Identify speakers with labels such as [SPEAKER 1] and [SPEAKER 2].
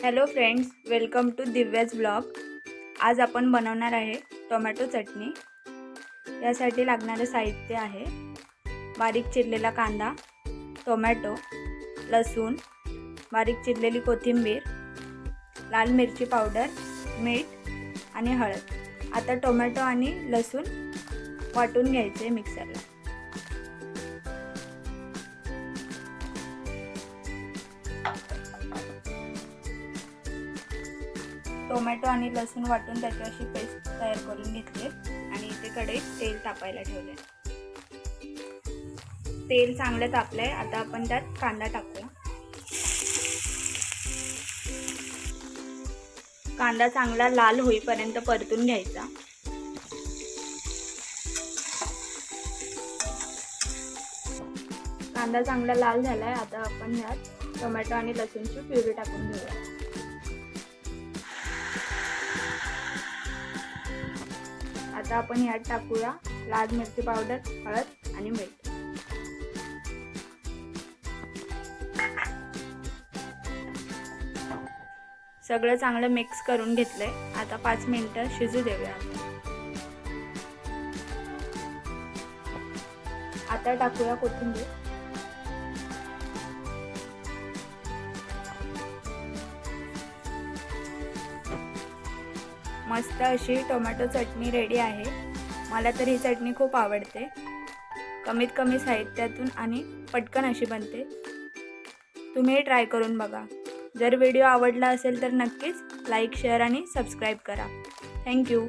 [SPEAKER 1] Hello friends, welcome to Divya's blog. आज आपण बनवणार आहे टोमॅटो चटणी। यासाठी लागणारे साहित्य आहे बारीक चिरलेला कांदा, टोमॅटो, लसूण, बारीक चिरलेली कोथिंबीर, लाल मिरची पावडर, मीठ आणि हळद। आता टोमॅटो आणि लसूण वाटून घ्यायचे मिक्सरला। टोमॅटो आणि लसूण वाटून त्याची अशी पेस्ट तयार करून घेतली आणि इथे कढईत तेल तापायला ठेवले। तेल चांगलं तापलंय। आता आपण त्यात कांदा टाकूया। कांदा चांगला लाल होईपर्यंत परतून घ्यायचा। कांदा चांगला लाल झालाय। आता आपण यात टोमॅटो आणि लसूणची प्युरी टाकून घेऊया। आता आपण यात टाकूया लाल मिरची पावडर, हळद आणि मीठ। सगळं चांगलं मिक्स करून घेतलंय। आता 5 मिनिटं शिजू देऊया। आता टाकूया कोथिंबीर। मस्त अशी टोमॅटो चटणी रेडी आहे। मला तर ही चटणी खूप आवडते। कमीत कमी साहित्यातून आणि पटकन अशी बनते। तुम्ही ट्राय करून बघा। जर व्हिडिओ आवडला असेल तर नक्कीच लाईक, शेअर आणि सबस्क्राईब करा। थँक्यू।